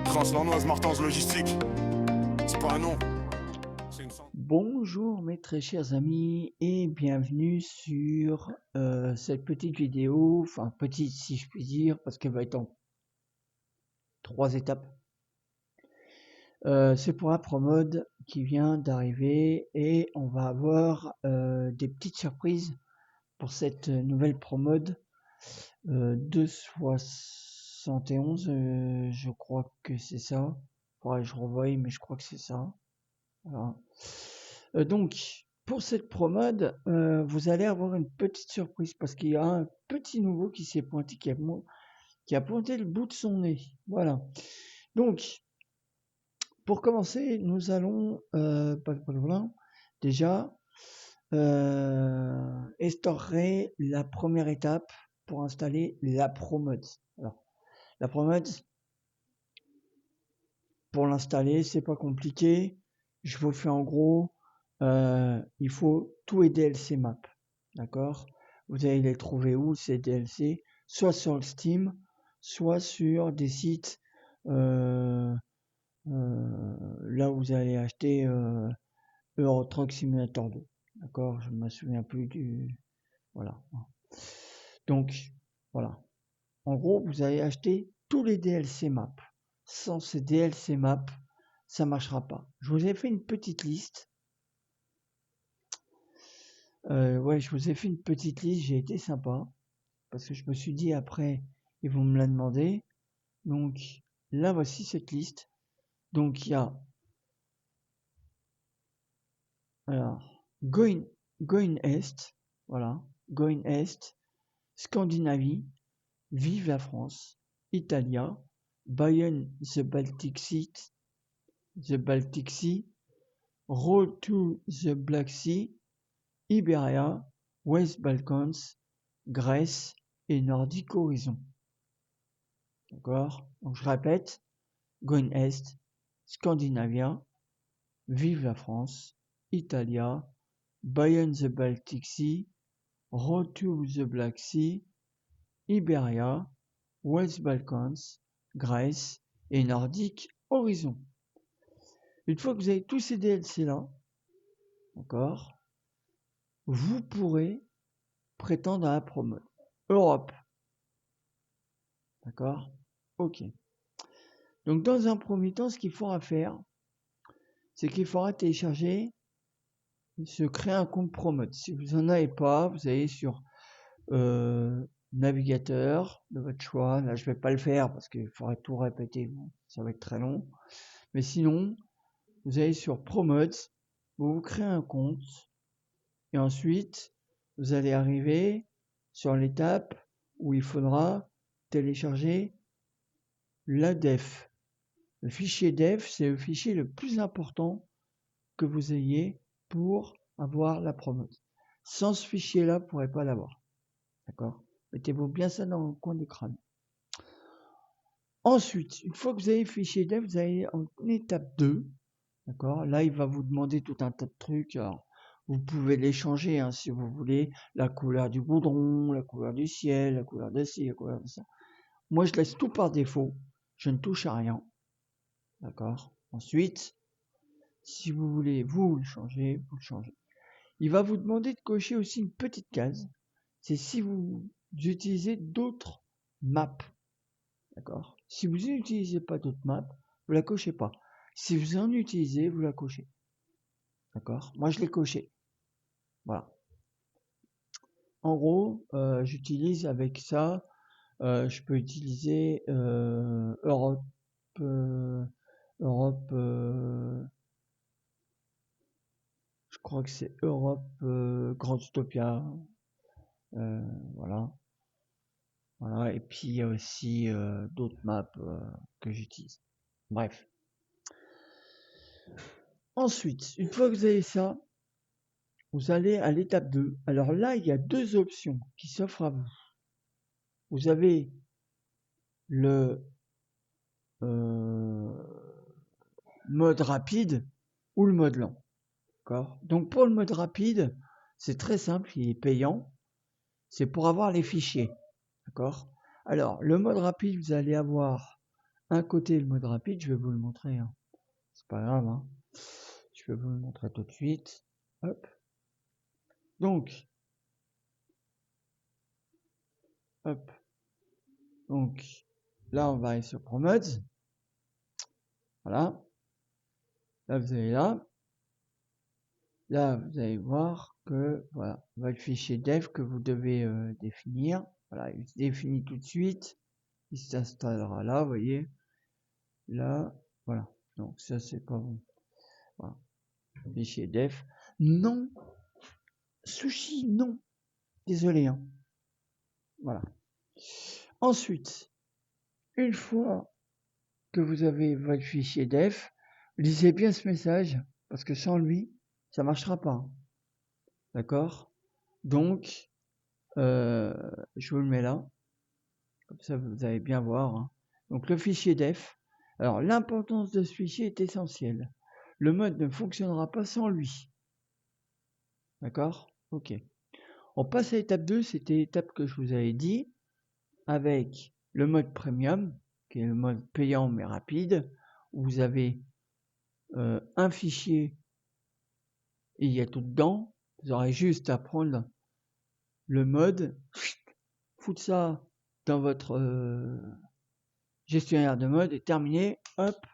Trans-Lanoise, Martins Logistique. C'est pas un nom. C'est une centre. Bonjour mes très chers amis et bienvenue sur cette petite vidéo, enfin petite si je puis dire parce qu'elle va être en 3 étapes. C'est pour un ProMod qui vient d'arriver et on va avoir des petites surprises pour cette nouvelle ProMod 2.71, je crois que c'est ça. Faudrait que je revoie mais je crois que c'est ça. Voilà. Donc, pour cette promode, vous allez avoir une petite surprise parce qu'il y a un petit nouveau qui s'est pointé, qui a pointé le bout de son nez. Voilà. Donc, pour commencer, nous allons déjà instaurer la première étape pour installer la promode. Alors, la promode, pour l'installer, c'est pas compliqué. Je vous fais en gros, il faut tous les DLC maps, d'accord? Vous allez les trouver où ces DLC? Soit sur le Steam, soit sur des sites là où vous allez acheter Euro Truck Simulator 2, d'accord? Je ne me souviens plus du... Voilà. Donc, voilà. En gros, vous allez acheter tous les DLC maps. Sans ces DLC maps, ça marchera pas. Je vous ai fait une petite liste. Ouais, je vous ai fait une petite liste, j'ai été sympa. Parce que je me suis dit après, ils vont me la demander. Donc là, voici cette liste. Donc il y a alors Going Est, voilà, Going Est, Scandinavie, Vive la France, Italia, Bayern the Baltic Sea, Road to the Black Sea, Iberia, West Balkans, Grèce et Nordic Horizon. D'accord? Donc je répète, Going Est, Scandinavia, Vive la France, Italia, Bayern the Baltic Sea, Road to the Black Sea, Iberia, West Balkans, Grèce et Nordic Horizon. Une fois que vous avez tous ces DLC là, d'accord, vous pourrez prétendre à la promo. Europe. D'accord? Ok. Donc dans un premier temps, ce qu'il faudra faire, c'est qu'il faudra télécharger, se créer un compte Promote. Si vous n'en avez pas, vous allez sur navigateur de votre choix. Là, je vais pas le faire parce qu'il faudrait tout répéter, ça va être très long. Mais sinon, vous allez sur Promote, vous créez un compte et ensuite, vous allez arriver sur l'étape où il faudra télécharger la def. Le fichier def, c'est le fichier le plus important que vous ayez pour avoir la promote. Sans ce fichier-là, vous ne pourrez pas l'avoir. D'accord? Mettez-vous bien ça dans le coin du crâne. Ensuite, une fois que vous avez le fichier def, vous allez en étape 2. D'accord? Là, il va vous demander tout un tas de trucs. Alors, vous pouvez les changer hein, si vous voulez. La couleur du goudron, la couleur du ciel, la couleur de ci, la couleur de ça. Moi, je laisse tout par défaut. Je ne touche à rien. D'accord? Ensuite, si vous voulez vous le changer, vous le changez. Il va vous demander de cocher aussi une petite case. C'est si vous utilisez d'autres maps. D'accord? Si vous n'utilisez pas d'autres maps, vous la cochez pas. Si vous en utilisez, vous la cochez. D'accord? Moi, je l'ai coché. Voilà. En gros, j'utilise avec ça, je peux utiliser Europe, je crois que c'est Europe Grand Utopia. Voilà. Voilà. Et puis il y a aussi d'autres maps que j'utilise. Bref. Ensuite, une fois que vous avez ça, vous allez à l'étape 2. Alors là, il y a deux options qui s'offrent à vous. Vous avez le mode rapide ou le mode lent. D'accord? Donc pour le mode rapide, c'est très simple, il est payant. C'est pour avoir les fichiers. D'accord? Alors, le mode rapide, vous allez avoir un côté le mode rapide, je vais vous le montrer, hein. C'est pas grave, hein. Je vais vous le montrer tout de suite. Hop. Donc, hop. Donc, là, on va aller sur ProMods. Voilà. Là, vous allez là. Là, vous allez voir que, voilà, votre fichier dev que vous devez définir. Voilà, il se définit tout de suite. Il s'installera là, vous voyez. Là, voilà. Donc, ça, c'est pas bon. Voilà. Fichier dev. Non. Sushi, non. Désolé, hein. Voilà. Ensuite, une fois que vous avez votre fichier def, lisez bien ce message, parce que sans lui, ça marchera pas. D'accord? Donc, je vous le mets là. Comme ça, vous allez bien voir, hein. Donc, le fichier def. Alors, l'importance de ce fichier est essentielle. Le mode ne fonctionnera pas sans lui. D'accord? Ok. On passe à l'étape 2, c'était l'étape que je vous avais dit, avec le mode premium, qui est le mode payant mais rapide, où vous avez un fichier et il y a tout dedans. Vous aurez juste à prendre le mode, foutre ça dans votre gestionnaire de mode et terminé, hop.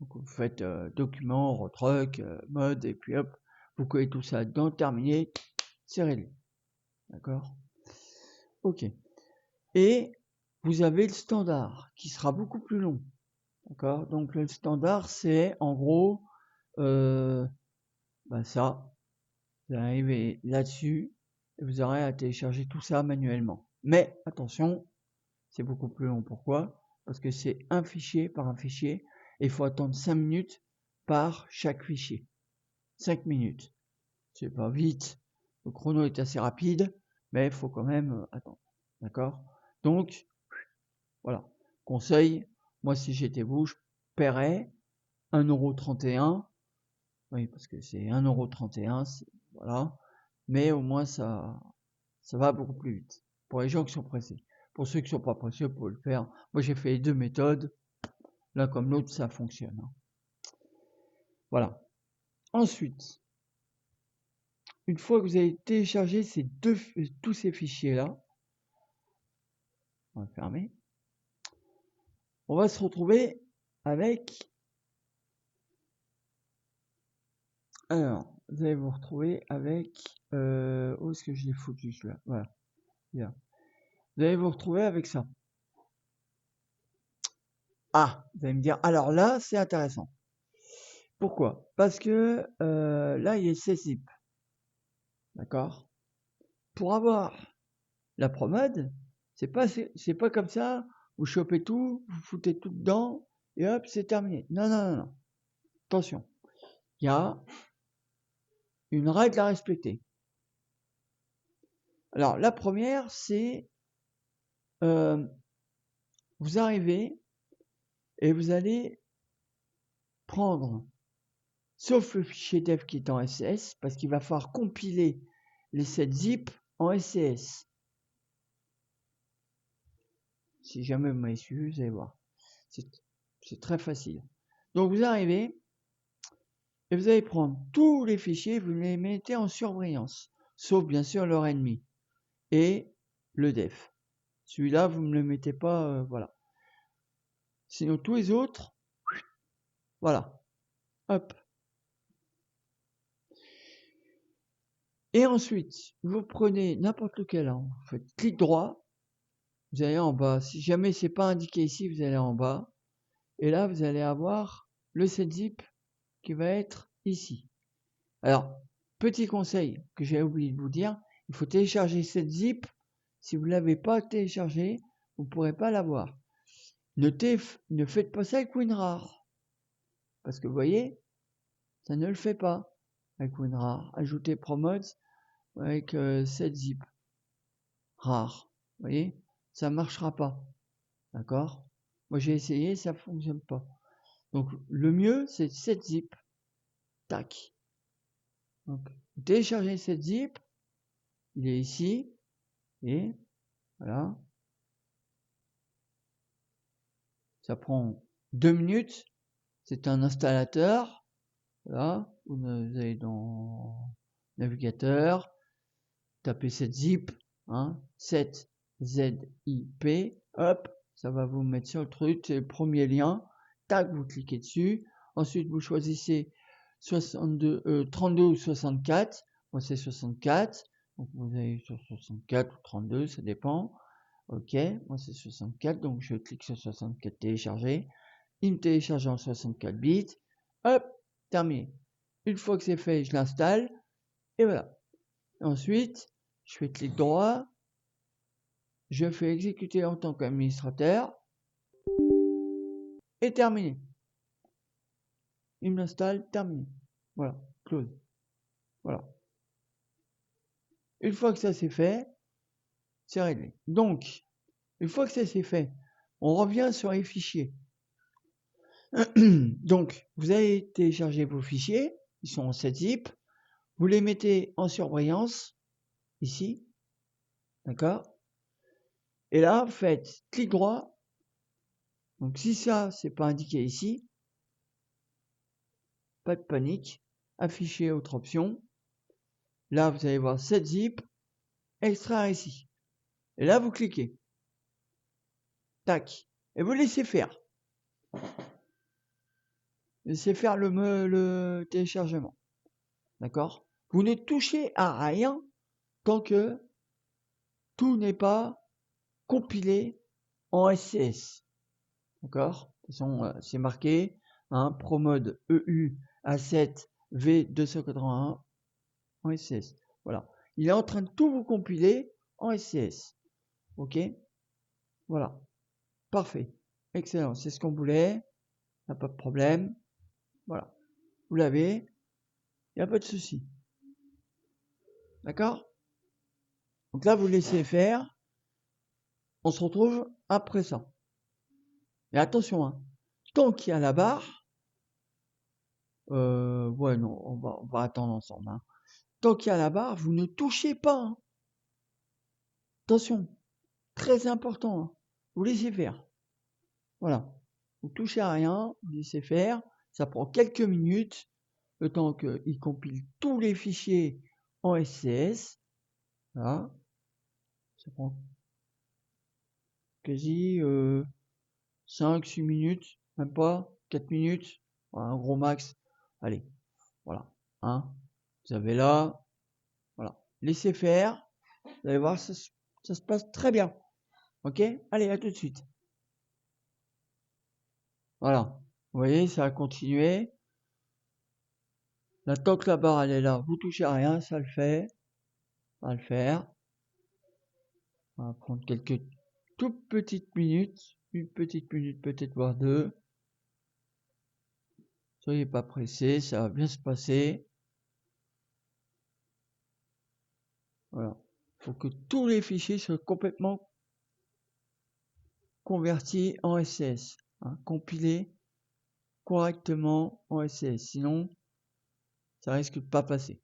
Donc vous faites document, retruc, mode, et puis hop, vous collez tout ça dedans, terminé, c'est réglé. D'accord? Ok. Et vous avez le standard qui sera beaucoup plus long. D'accord? Donc le standard, c'est en gros ça. Vous arrivez là-dessus et vous aurez à télécharger tout ça manuellement. Mais attention, c'est beaucoup plus long. Pourquoi? Parce que c'est un fichier par un fichier et il faut attendre 5 minutes par chaque fichier. 5 minutes. C'est pas vite. Le chrono est assez rapide, mais il faut quand même attendre. D'accord? Donc, voilà. Conseil, moi si j'étais vous, je paierais 1,31 €. Oui, parce que c'est 1,31 €, voilà. Mais au moins ça va beaucoup plus vite. Pour les gens qui sont pressés. Pour ceux qui sont pas pressés, vous pouvez le faire. Moi j'ai fait les deux méthodes. L'un comme l'autre, ça fonctionne. Voilà. Ensuite, une fois que vous avez téléchargé tous ces fichiers-là, on va fermer. On va se retrouver avec. Alors, vous allez vous retrouver avec. Où est-ce que je l'ai foutu celui-là? Voilà. Bien. Vous allez vous retrouver avec ça. Ah, vous allez me dire, alors là, c'est intéressant. Pourquoi? Parce que là, il y a 16 zip. D'accord? Pour avoir la promode, c'est pas comme ça, vous chopez tout, vous foutez tout dedans, et hop, c'est terminé. Non, non, non, non. Attention. Il y a une règle à respecter. Alors, la première, c'est vous arrivez et vous allez prendre, sauf le fichier dev qui est en SCS, parce qu'il va falloir compiler les 7 zip en SCS. Si jamais vous m'avez suivi, vous allez voir. C'est très facile. Donc vous arrivez et vous allez prendre tous les fichiers, vous les mettez en surbrillance, sauf bien sûr leur ennemi et le def. Celui-là, vous ne le mettez pas, voilà. Sinon tous les autres, voilà. Hop. Et ensuite, vous prenez n'importe lequel, vous faites clic droit, vous allez en bas. Si jamais c'est pas indiqué ici, vous allez en bas. Et là, vous allez avoir le 7-zip qui va être ici. Alors, petit conseil que j'ai oublié de vous dire, il faut télécharger 7-zip. Si vous ne l'avez pas téléchargé, vous ne pourrez pas l'avoir. Ne faites pas ça avec WinRAR. Parce que vous voyez, ça ne le fait pas avec WinRAR. Ajoutez Promods avec 7-zip. Rare. Vous voyez, ça ne marchera pas. D'accord? Moi j'ai essayé, ça ne fonctionne pas. Donc le mieux, c'est 7-zip. Tac. Donc, vous téléchargez 7-zip. Il est ici. Et voilà. Ça prend 2 minutes. C'est un installateur. Voilà, vous allez dans navigateur, tapez cette zip, hein, 7 ZIP, hop, ça va vous mettre sur le truc, c'est le premier lien, tac, vous cliquez dessus, ensuite vous choisissez 32 ou 64, moi c'est 64, donc vous allez sur 64 ou 32, ça dépend, ok, moi c'est 64, donc je clique sur 64 télécharger, il me télécharge en 64 bits, hop, terminé. Une fois que c'est fait, je l'installe, et voilà. Ensuite, je fais clic droit, je fais exécuter en tant qu'administrateur, et terminé. Il m'installe, terminé. Voilà, close. Voilà. Une fois que ça c'est fait, c'est réglé. Donc, une fois que ça c'est fait, on revient sur les fichiers. Donc, vous allez télécharger vos fichiers, ils sont en 7-zip, vous les mettez en surbrillance, ici, d'accord? Et là, vous faites clic droit. Donc, si ça, c'est pas indiqué ici, pas de panique. Afficher autre option. Là, vous allez voir 7-zip, extraire ici. Et là, vous cliquez. Tac. Et vous laissez faire. Laissez faire le téléchargement. D'accord? Vous ne touchez à rien tant que tout n'est pas compilé en SCS. D'accord? De toute façon, c'est marqué, hein, ProMode EU A7 V281 en SCS. Voilà. Il est en train de tout vous compiler en SCS. Ok? Voilà. Parfait. Excellent. C'est ce qu'on voulait. Il n'y a pas de problème. Voilà. Vous l'avez. Il n'y a pas de souci. D'accord? Donc là, vous laissez faire. On se retrouve après ça. Mais attention, hein. Tant qu'il y a la barre, ouais, non, on va attendre ensemble. Hein. Tant qu'il y a la barre, vous ne touchez pas. Hein. Attention, très important. Hein. Vous laissez faire. Voilà. Vous touchez à rien, vous laissez faire. Ça prend quelques minutes, le temps qu'il compile tous les fichiers en SCS. Voilà. Ça prend quasi 5-6 minutes, même pas, 4 minutes, voilà, un gros max. Allez, voilà. Hein. Vous avez là, voilà. Laissez faire. Vous allez voir, ça se passe très bien. Ok? Allez, à tout de suite. Voilà. Vous voyez, ça a continué. Là, tant que la barre elle est là, vous touchez à rien, ça le fait. Ça va le faire. On va prendre quelques toutes petites minutes. Une petite minute, peut-être voire 2. Soyez pas pressés, ça va bien se passer. Voilà. Il faut que tous les fichiers soient complètement convertis en SCS. Hein, compilés correctement en SCS. Sinon, ça risque de pas passer.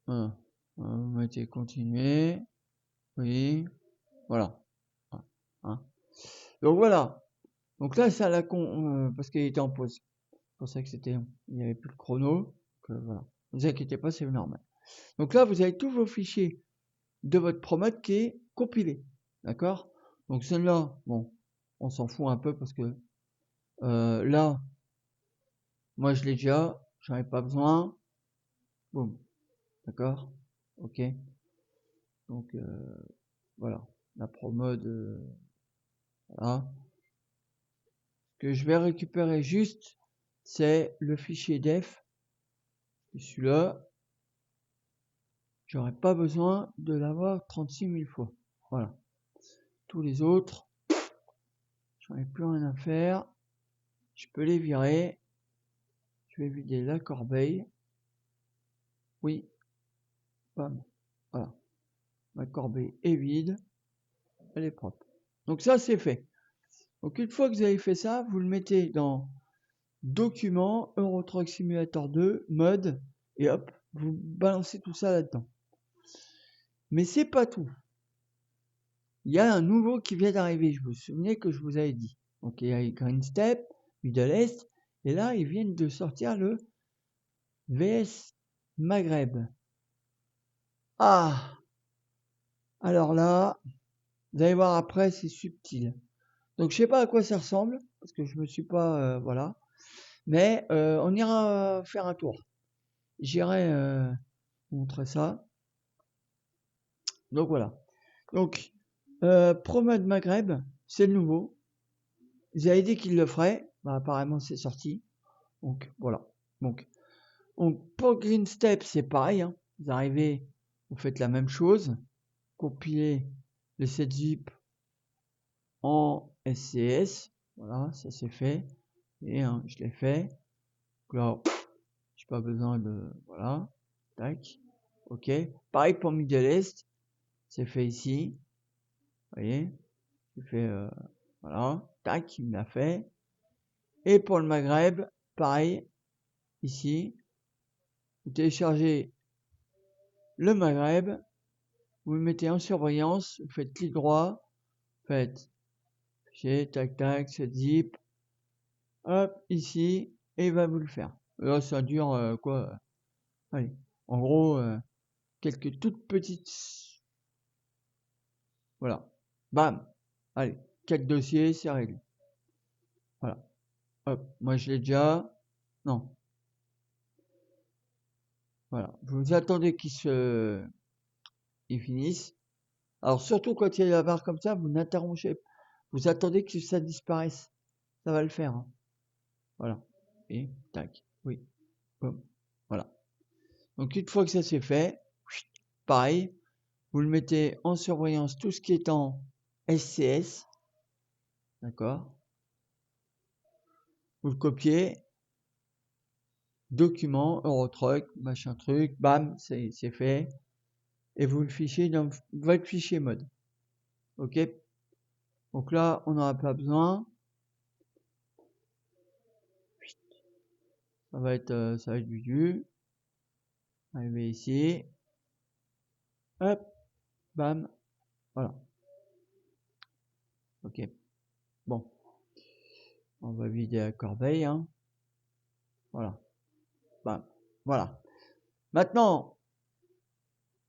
Voilà. Vous mettez continuer. Oui. Voilà. Hein. Donc voilà. Donc là, ça la parce qu'il était en pause. C'est pour ça que il n'y avait plus le chrono. Voilà. Ne vous inquiétez pas, c'est normal. Donc là, vous avez tous vos fichiers de votre ProMode qui est compilé. D'accord? Donc celle-là, bon, on s'en fout un peu parce que là, moi je l'ai déjà, j'en ai pas besoin. Boum. D'accord? Ok. Donc voilà. La ProMode, voilà. Ce que je vais récupérer juste, c'est le fichier def. Celui-là, j'aurais pas besoin de l'avoir 36 000 fois. Voilà. Tous les autres, j'en ai plus rien à faire. Je peux les virer. Je vais vider la corbeille. Oui. Bam. Voilà. Ma corbeille est vide. Elle est propre. Donc ça, c'est fait. Donc une fois que vous avez fait ça, vous le mettez dans Documents, Euro Truck Simulator 2, Mode, et hop, vous balancez tout ça là-dedans. Mais c'est pas tout. Il y a un nouveau qui vient d'arriver, je vous souvenez que je vous avais dit. Donc il y a Green Step, Middle East, et là ils viennent de sortir le VS Maghreb. Ah! Alors là, vous allez voir après, c'est subtil. Donc je sais pas à quoi ça ressemble, parce que je me suis pas... voilà. Mais on ira faire un tour. J'irai vous montrer ça. Donc voilà. Donc, Promode Maghreb, c'est le nouveau. Ils avaient dit qu'ils le feraient. Bah, apparemment, c'est sorti. Donc voilà. Donc pour Green Step, c'est pareil. Hein. Vous arrivez, vous faites la même chose. Compilez les 7 zip en SCS. Voilà, ça c'est fait. Et je l'ai fait. Donc là, j'ai pas besoin de... Voilà. Tac. Ok. Pareil pour Middle East. C'est fait ici. Vous voyez. J'ai fait... voilà. Tac, il me l'a fait. Et pour le Maghreb, pareil. Ici. Vous téléchargez le Maghreb. Vous le mettez en surveillance. Vous faites clic droit. Faites... Fichier, tac, tac, cette zip. Hop, ici. Et il va vous le faire. Là, ça dure quoi? Allez. En gros... quelques toutes petites, voilà, bam, allez, 4 dossiers, c'est réglé, voilà, hop, moi je l'ai déjà, non, voilà, vous attendez qu'ils finissent, alors surtout quand il y a la barre comme ça, vous n'interrogez, vous attendez que ça disparaisse, ça va le faire, hein. Voilà, et tac, oui, boum, voilà, donc une fois que ça c'est fait, pareil, vous le mettez en surveillance, tout ce qui est en SCS, d'accord, vous le copiez, document, Eurotruck, machin truc, bam, c'est fait, et vous le fichez dans votre fichier mode. Ok, donc là, on n'aura pas besoin. Ça va être du. Arriver ici. Hop, bam, voilà. Ok, bon, on va vider la corbeille, hein. Voilà, bam, voilà. Maintenant,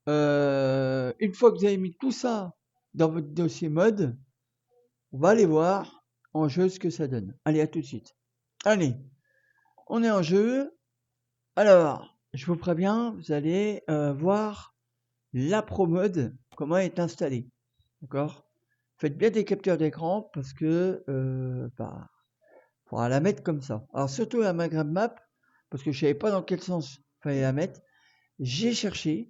une fois que vous avez mis tout ça dans votre dossier mode, on va aller voir en jeu ce que ça donne. Allez, à tout de suite. Allez, on est en jeu. Alors, je vous préviens, vous allez voir la ProMode, comment elle est installée. D'accord? Faites bien des captures d'écran parce que bah, faudra la mettre comme ça. Alors surtout la Maghreb Map, parce que je savais pas dans quel sens fallait la mettre. J'ai cherché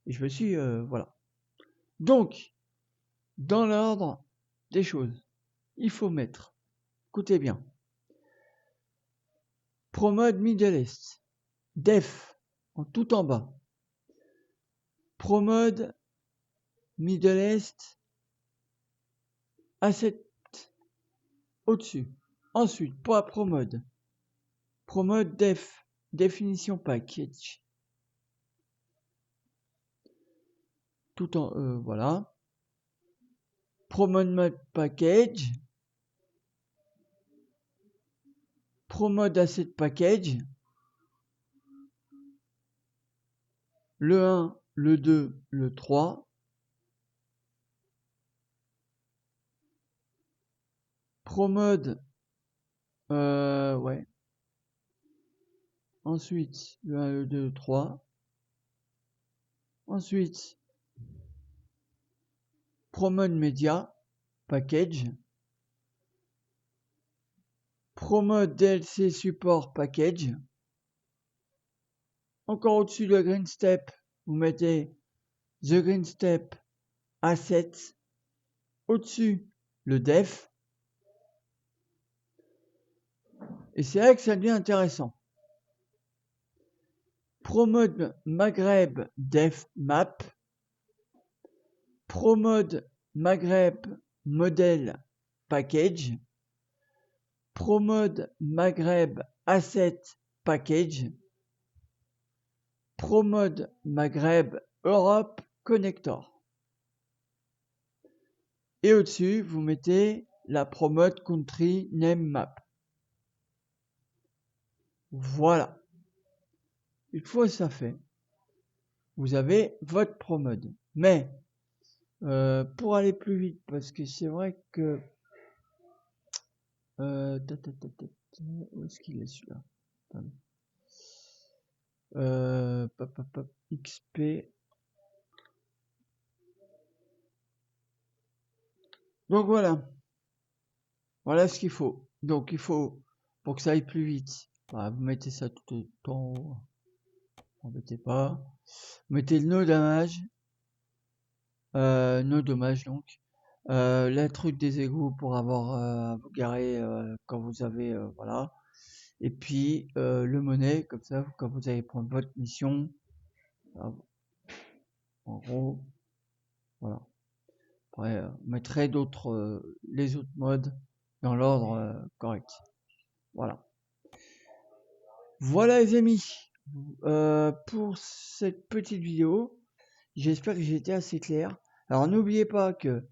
et je me suis voilà. Donc, dans l'ordre des choses, il faut mettre, écoutez bien, ProMode Middle East, Def, tout en bas. ProMode Middle East, Asset au-dessus. Ensuite, pour la ProMode, ProMode Def, définition package. Tout en voilà. ProMode Mode Package. ProMode Asset Package. Le 1, le 2, le 3. ProMode, ouais. Ensuite, le 1, le 2, le 3. Ensuite, ProMode Media Package. ProMode DLC Support Package. Encore au-dessus de Green Step, vous mettez The Green Step Assets. Au-dessus, le Def. Et c'est là que ça devient intéressant. ProMode Maghreb Def Map. ProMode Maghreb Model Package, ProMode Maghreb Asset Package, ProMode Maghreb Europe Connector. Et au-dessus, vous mettez la ProMode Country Name Map. Voilà. Une fois ça fait, vous avez votre ProMode. Mais pour aller plus vite, parce que c'est vrai que où est-ce qu'il est celui-là? XP. Donc voilà ce qu'il faut. Donc il faut, pour que ça aille plus vite, bah, vous mettez ça tout en haut, n'embêtez pas. Mettez le no dommage donc. Le truc des égouts pour avoir vous garer quand vous avez voilà. Et puis le monnaie, comme ça, quand vous allez prendre votre mission, en gros, voilà. Après, vous mettrez les autres modes dans l'ordre correct. Voilà. Voilà les amis, pour cette petite vidéo. J'espère que j'ai été assez clair. Alors n'oubliez pas que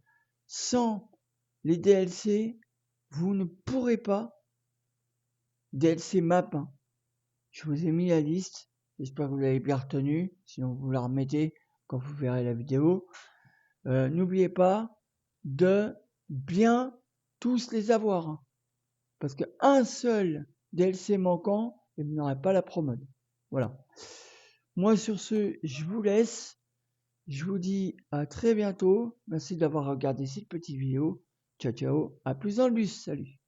sans les DLC, vous ne pourrez pas DLC map. Hein. Je vous ai mis la liste. J'espère que vous l'avez bien retenu. Sinon vous la remettez quand vous verrez la vidéo. N'oubliez pas de bien tous les avoir. Hein. Parce qu'un seul DLC manquant, et vous n'aurez pas la ProMode. Voilà. Moi sur ce, je vous laisse. Je vous dis à très bientôt. Merci d'avoir regardé cette petite vidéo. Ciao, ciao. À plus dans le bus. Salut.